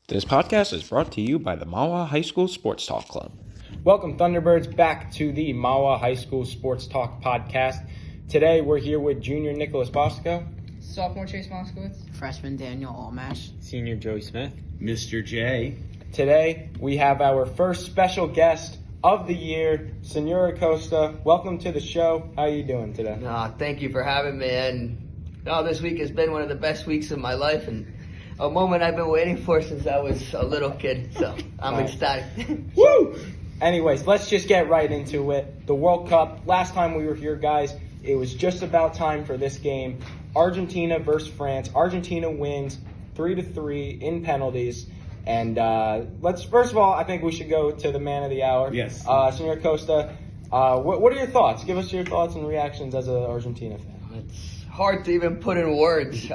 This podcast is brought to you by the Mawa High School Sports Talk Club. Welcome, Thunderbirds, back to the Mawa High School Sports Talk podcast. Today, we're here with junior Nicholas Bosco, Sophomore Chase Moskowitz, Freshman Daniel Allmash, senior Joey Smith. Mr. J. Today, we have our first special guest of the year, Senor Acosta. Welcome to the show. How are you doing today? Thank you for having me. And this week has been one of the best weeks of my life, and a moment I've been waiting for since I was a little kid. So I'm ecstatic. Woo! Anyways, let's just get right into it. The World Cup. Last time we were here, guys, it was just about time for this game. Argentina versus France. Argentina wins 3-3 in penalties. And let's first of all, I think we should go to the man of the hour. Yes. Senor Acosta, what are your thoughts? Give us your thoughts and reactions as an Argentina fan. It's hard to even put in words.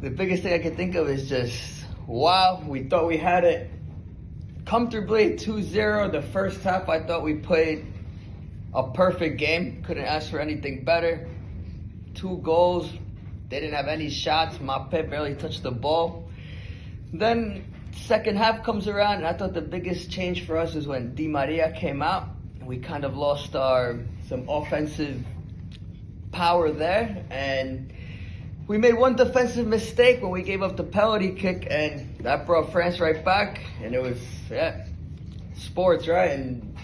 The biggest thing I can think of is just, wow, we thought we had it comfortably 2-0. The first half, I thought we played a perfect game. Couldn't ask for anything better. 2 goals. They didn't have any shots. Mape barely touched the ball. Then second half comes around, and I thought the biggest change for us is when Di Maria came out. We kind of lost some offensive power there, and we made one defensive mistake when we gave up the penalty kick, and that brought France right back. And it was sports, right? And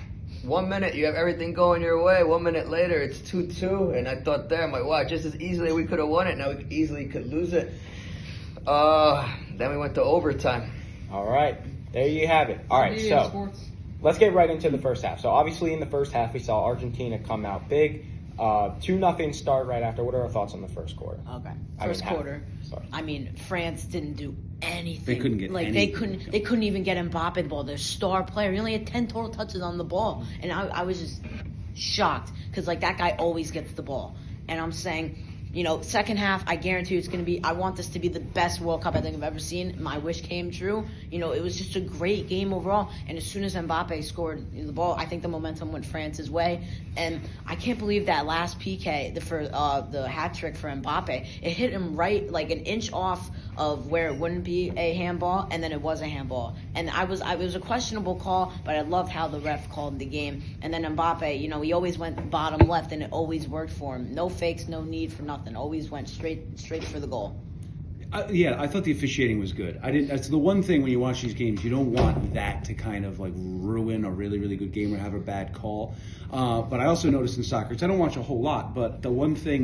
1 minute you have everything going your way. 1 minute later it's 2-2, and I thought there, I'm like, wow, just as easily we could have won it. Now we easily could lose it. Then we went to overtime. All right, there you have it. All right, so let's get right into the first half. So obviously in the first half we saw Argentina come out big. 2-0 start right after. What are our thoughts on the first quarter? Okay. First quarter. I mean, France didn't do anything. They couldn't get anything. They couldn't even get Mbappe the ball. Their star player. He only had 10 total touches on the ball. And I was just shocked because, that guy always gets the ball. And I'm saying, second half, I guarantee you it's going to be, I want this to be the best World Cup I think I've ever seen. My wish came true. It was just a great game overall. And as soon as Mbappe scored the ball, I think the momentum went France's way. And I can't believe that last PK, the hat trick for Mbappe, it hit him right an inch off of where it wouldn't be a handball, and then it was a handball. And it was a questionable call, but I loved how the ref called the game. And then Mbappe, he always went bottom left, and it always worked for him. No fakes, no need for nothing. Always went straight for the goal. I thought the officiating was good. That's the one thing when you watch these games, you don't want that to kind of ruin a really, really good game or have a bad call. But I also noticed in soccer, I don't watch a whole lot, but the one thing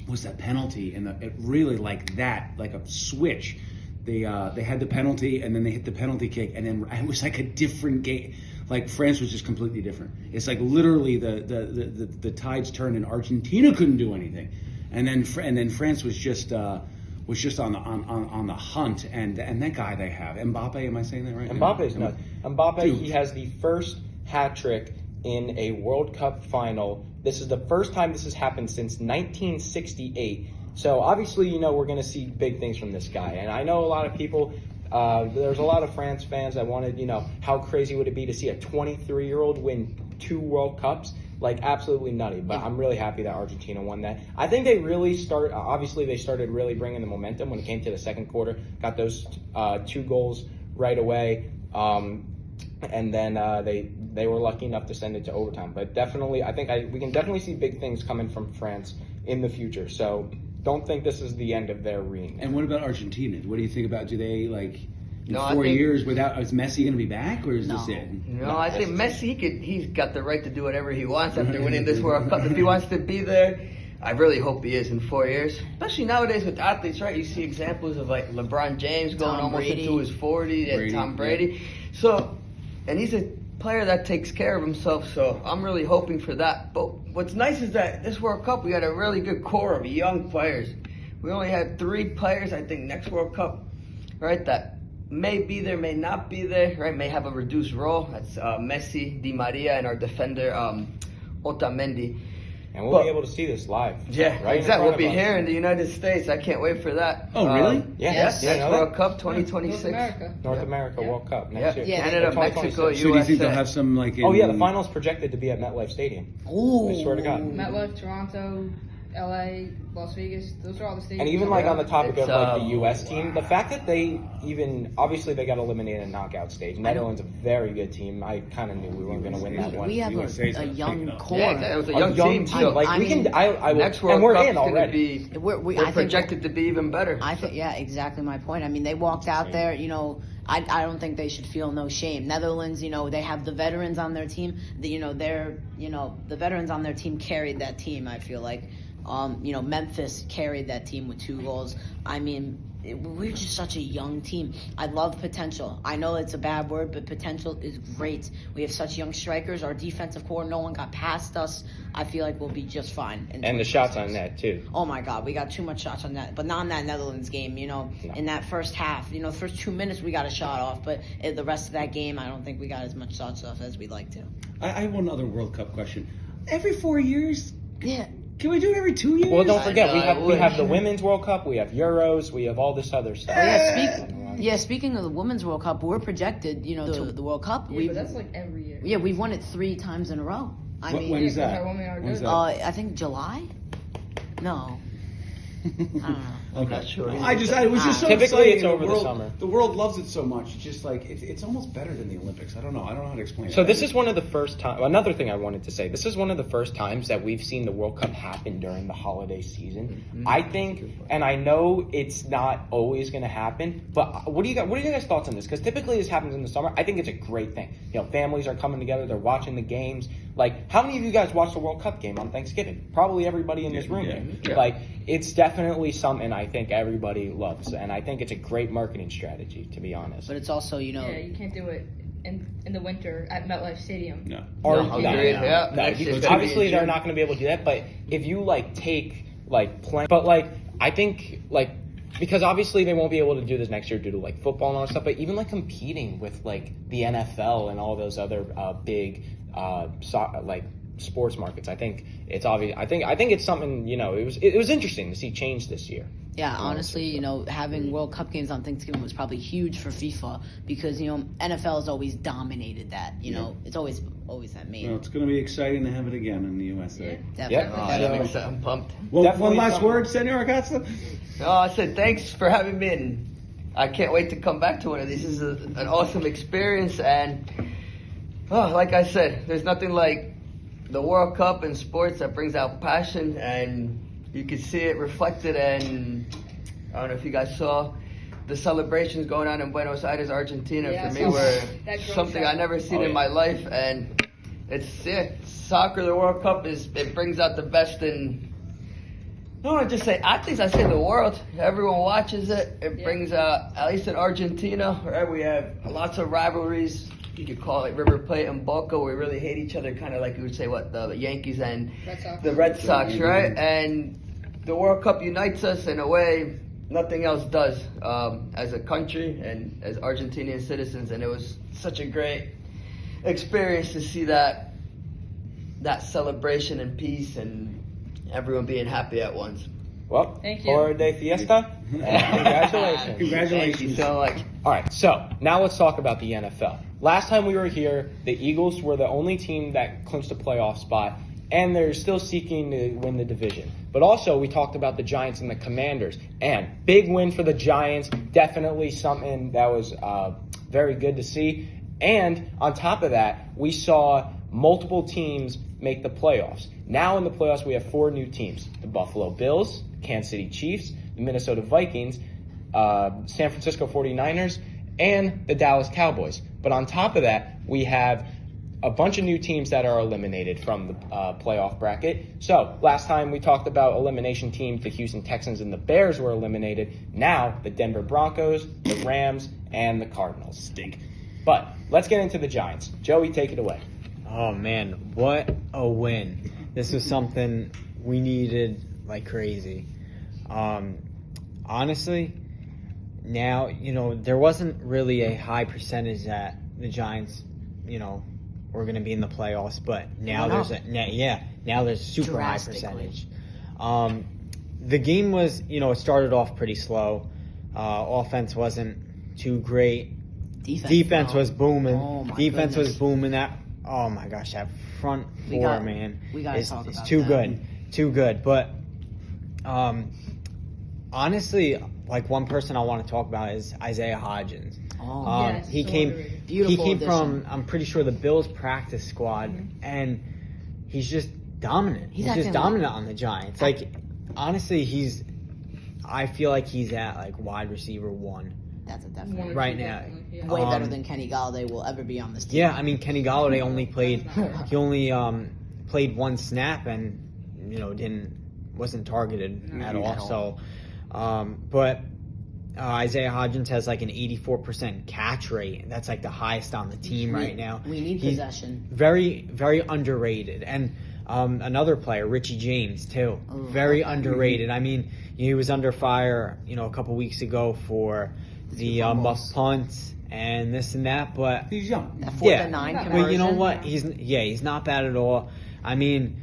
was that penalty, and it really like a switch. They had the penalty, and then they hit the penalty kick, and then it was like a different game. France was just completely different. It's literally the tides turned, and Argentina couldn't do anything, and then France was just on the hunt. And that guy they have, Mbappe, am I saying that right? Mbappe's nuts. Mbappe, he has the first hat trick in a World Cup final. This is the first time this has happened since 1968. So obviously, we're going to see big things from this guy. And I know a lot of people, there's a lot of France fans that wanted, how crazy would it be to see a 23-year-old win 2 World Cups? Absolutely nutty. But I'm really happy that Argentina won that. I think they really they started really bringing the momentum when it came to the second quarter. Got those 2 goals right away. And then they were lucky enough to send it to overtime. But definitely, I think we can definitely see big things coming from France in the future. So don't think this is the end of their reign. And what about Argentina? What do you think about, do they, in 4 years, is Messi going to be back, or is this it? No, I think Messi, he's got the right to do whatever he wants after winning this World Cup. If he wants to be there, I really hope he is in 4 years. Especially nowadays with athletes, right? You see examples of LeBron James going almost into his 40s, and Tom Brady. Yeah. So, and he's a player that takes care of himself, so I'm really hoping for that. But what's nice is that this World Cup, we got a really good core of young players. We only had 3 players, I think, next World Cup, right, that may be there, may not be there, right, may have a reduced role. That's Messi, Di Maria, and our defender, Otamendi. And we'll be able to see this live. Yeah, right. Exactly. We'll be here in the United States. I can't wait for that. Oh, really? Yes. Next World Cup 2026. North America World Cup next year. Yeah. Canada, Mexico, USA. So do you think they'll have some the final's projected to be at MetLife Stadium. Ooh. I swear to God. MetLife, Toronto. LA, Las Vegas, those are all the stadiums. And even like on the topic It's, of like the U.S. team, the fact that they obviously they got eliminated in knockout stage. Netherlands a very good team. I kind of knew we weren't going to win that one. We have USA's a gonna young pick it up. core. Yeah, it was a young team. team. So Like I we mean, can, I will, next World and we're Cup's in gonna already. be We're we're projected to be even better. I think, yeah, exactly my point. I mean, they walked out there, you know, I don't think they should feel no shame. Netherlands, you know, they have the veterans on their team. The veterans on their team carried that team, I feel like. Memphis carried that team with 2 goals. I mean, we're just such a young team. I love potential. I know it's a bad word, but potential is great. We have such young strikers. Our defensive core, no one got past us. I feel like we'll be just fine. And the shots on net too. Oh my God, we got too much shots on net, but not in that Netherlands game. You know, in that first half, the first 2 minutes we got a shot off, but in the rest of that game, I don't think we got as much shots off as we'd like to. I have one other World Cup question. Every 4 years? Yeah. Can we do it every 2 years? Well, don't forget I we have the Women's World Cup, we have Euros, we have all this other stuff. Speaking of the Women's World Cup, we're projected, to the World Cup. Yeah, but that's like every year. Yeah, we've won it 3 times in a row. When is that? Our women are When's good. that? I think July. No, I don't know. I'm not sure. It was just so Typically, exciting. it's over the summer. The world loves it so much. It's just like it's almost better than the Olympics. I don't know how to explain it. So this is one of the first times. Another thing I wanted to say: this is one of the first times that we've seen the World Cup happen during the holiday season. I think, and I know it's not always going to happen, but what are you guys' thoughts on this? Because typically this happens in the summer. I think it's a great thing. Families are coming together. They're watching the games. Like, how many of you guys watched the World Cup game on Thanksgiving? Probably everybody in this room. Yeah. Like, it's definitely something I think everybody loves, and I think it's a great marketing strategy, to be honest. But it's also, Yeah, you can't do it in the winter at MetLife Stadium. No. Agreed. Yeah. No, Next obviously year. they're not going to be able to do that. But if you take I think because obviously they won't be able to do this next year due to football and all that stuff. But even competing with the NFL and all those other big sports markets, I think it's obvious. I think it's something. It was interesting to see change this year. Yeah, honestly, having World Cup games on Thanksgiving was probably huge for FIFA because, NFL has always dominated that. It's always that main. Well, it's going to be exciting to have it again in the USA. Definitely. I'm pumped. Well, Definitely one last something. word, Senor Acosta? No, I said thanks for having me, and I can't wait to come back to one of these. This is an awesome experience, and like I said, there's nothing like the World Cup in sports that brings out passion, and you can see it reflected. And I don't know if you guys saw the celebrations going on in Buenos Aires, Argentina. Yeah, for I me, saw were that drone something shot. I never seen in my life, and it's soccer. The World Cup it brings out the best in. I don't want to just say athletes. I say the world. Everyone watches it. It brings out, at least in Argentina, where we have lots of rivalries. You could call it River Plate and Boca, where we really hate each other, kind of like you would say the Yankees and Red Sox. the Red Sox, right? And the World Cup unites us in a way nothing else does, as a country and as Argentinian citizens. And it was such a great experience to see that celebration and peace and everyone being happy at once. Well, Thank you. Hora de Fiesta, and congratulations. Congratulations. Thank you so much. All right, so now let's talk about the NFL. Last time we were here, the Eagles were the only team that clinched a playoff spot, and they're still seeking to win the division. But also, we talked about the Giants and the Commanders, and big win for the Giants, definitely something that was very good to see. And on top of that, we saw multiple teams make the playoffs. Now in the playoffs, we have 4 new teams: the Buffalo Bills, Kansas City Chiefs, the Minnesota Vikings, San Francisco 49ers, and the Dallas Cowboys. But on top of that, we have a bunch of new teams that are eliminated from the playoff bracket. So last time we talked about elimination teams, the Houston Texans and the Bears were eliminated. Now the Denver Broncos, the Rams, and the Cardinals stink. But let's get into the Giants. Joey, take it away. Oh man, what a win. This was something we needed like crazy. Honestly, now, there wasn't really a high percentage that the Giants, were going to be in the playoffs, but now now there's a super high percentage. The game was, it started off pretty slow. Offense wasn't too great. Defense was booming. Oh, my Defense was goodness. booming. That front four, man. We gotta is talk about too that. good. Too good. But Honestly, like one person I want to talk about is Isaiah Hodgins. Oh, yes, he so came. underrated. He Beautiful came addition. from. I'm pretty sure the Bills practice squad, and he's just dominant. He's just acting dominant on the Giants. Like, honestly, I feel like he's at like wide receiver 1 That's a One definite. or right two, now. definitely, yeah. Way better Um, than Kenny Galladay will ever be on this team. Yeah, I mean Kenny Galladay only played. He only played 1 snap and wasn't targeted at all. So, but Isaiah Hodgins has like an 84% catch rate. That's like the highest on the team right now. We need He's possession. Very, very underrated. And another player, Richie James, too. Oh, Very okay. underrated. I mean, he was under fire, a couple weeks ago for the muff punts and this and that. But He's young. That 4th yeah, and 9 but conversion. you know what? He's not bad at all. I mean,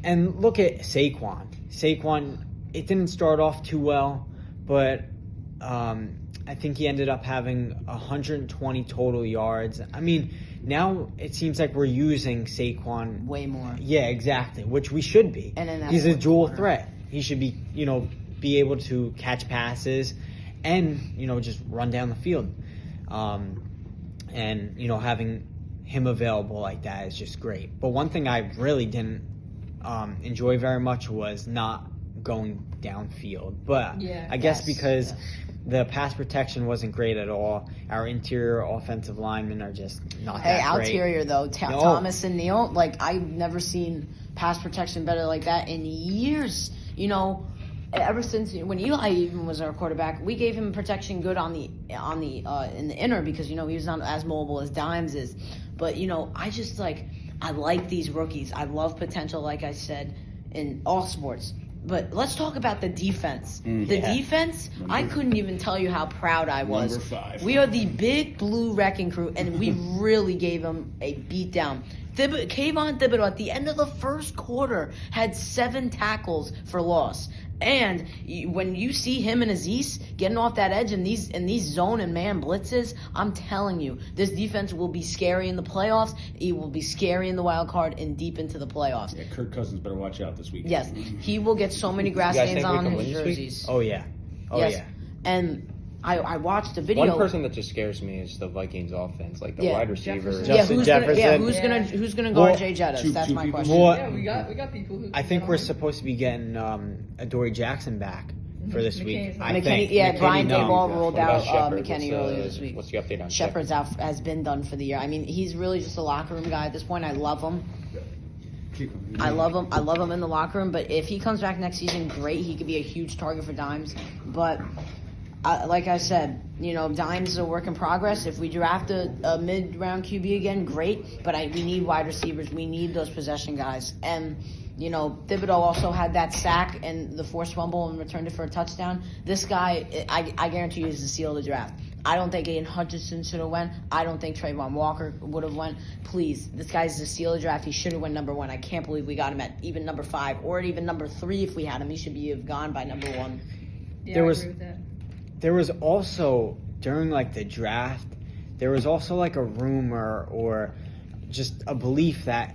and look at Saquon. Saquon, it didn't start off too well, but I think he ended up having 120 total yards. I mean, now it seems like we're using Saquon Way more. Yeah, exactly, which we should be. And then He's a that's dual corner. threat. He should be, be able to catch passes and, just run down the field. And, having him available like that is just great. But one thing I really didn't enjoy very much was not going downfield. But Yeah. I guess Yes, because yes. the pass protection wasn't great at all. Our interior offensive linemen are just not Hey, that great. outerior though, No. Thomas and Neal. Like I've never seen pass protection better like that in years. Ever since when Eli even was our quarterback, we gave him protection good in the inner because he was not as mobile as Dimes is. But I just I like these rookies. I love potential, like I said, in all sports. But let's talk about the defense. The defense, I couldn't even tell you how proud I was. Number 5. We are the big blue wrecking crew, and we really gave them a beatdown. Kayvon Thibodeau at the end of the first quarter had 7 tackles for loss. And when you see him and Aziz getting off that edge in these zone and man blitzes, I'm telling you, this defense will be scary in the playoffs. It will be scary in the wild card and deep into the playoffs. Yeah, Kirk Cousins better watch out this week. Yes, he will get so many grass You guys stains think we on can his win this week? jerseys. Oh, yeah. Oh, yes, yeah. and I watched the video. One person that just scares me is the Vikings offense, like the Yeah. wide receivers. Justin Jefferson. Who's gonna guard Well, Jay Jettis? two That's my people. question. Well, Yeah, we got people who. I think we're supposed to be getting Adoree Jackson back for this week. McKinney's I not. think. McKinney, Brian no. Daboll ruled What about out Shepard? McKinney earlier this week. What's the update on Shepard's out, has been done for the year. I mean, he's really just a locker room guy at this point. I love him. Keep him. I love him in the locker room. But if he comes back next season, great. He could be a huge target for Dimes. But like I said, Dimes is a work in progress. If we draft a mid-round QB again, great. But we need wide receivers. We need those possession guys. And Thibodeau also had that sack and the forced fumble and returned it for a touchdown. This guy, I guarantee you, is the seal of the draft. I don't think Aiden Hutchinson should have went. I don't think Trayvon Walker would have went. Please, this guy's the seal of the draft. He should have went number 1. I can't believe we got him at even number 5 or even number 3 if we had him. He should have gone by number 1. Yeah, There I was- agree with that. There was also, during the draft, there was also a rumor or just a belief that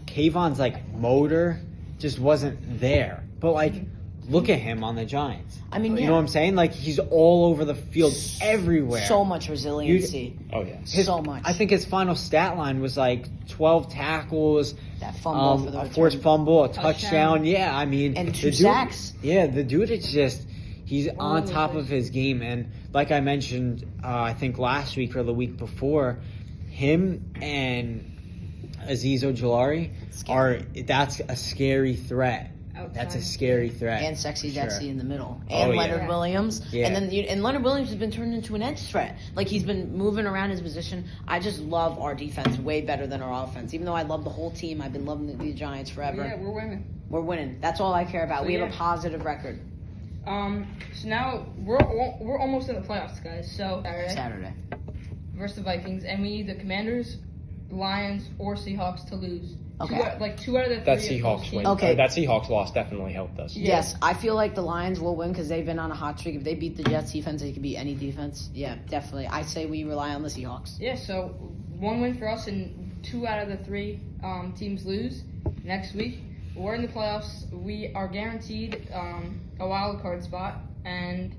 Kayvon's motor just wasn't there. But look at him on the Giants. I mean, You yeah. know what I'm saying? He's all over the field everywhere. So much resiliency. Oh yeah. So much. I think his final stat line was 12 tackles, that fumble for the a return. forced fumble, a touchdown. Touchdown. Yeah, I mean, And the 2 dude- sacks. Yeah, the dude is just he's All on over top the of place. his game, and like I mentioned, I think last week or the week before, him and Azeez Ojulari that's a scary threat. That's a Outside. scary threat. And Sexy for Betsy sure. in the middle. Oh, And yeah. Leonard Williams. Yeah. And then Leonard Williams has been turned into an edge threat. He's been moving around his position. I just love our defense way better than our offense. Even though I love the whole team, I've been loving the Giants forever. Yeah, we're winning. We're winning. That's all I care about. So, We have yeah. a positive record. So now we're almost in the playoffs, guys. So Saturday. versus the Vikings, and we need the Commanders, Lions, or Seahawks to lose. Okay. 2 out of the 3. That of those Seahawks teams. win. Okay. That Seahawks loss definitely helped us. Yeah. Yes, I feel like the Lions will win because they've been on a hot streak. If they beat the Jets defense, they could beat any defense. Yeah, definitely. I say we rely on the Seahawks. Yeah. So 1 win for us, and 2 out of the 3 teams lose next week. we're in the playoffs. We are guaranteed a wild card spot, and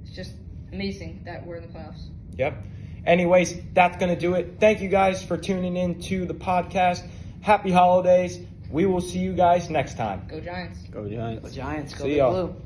it's just amazing that we're in the playoffs. Yep. Anyways, that's going to do it. Thank you guys for tuning in to the podcast. Happy holidays. We will see you guys next time. Go Giants. Go Giants. Go Giants. Go See Big y'all. Blue.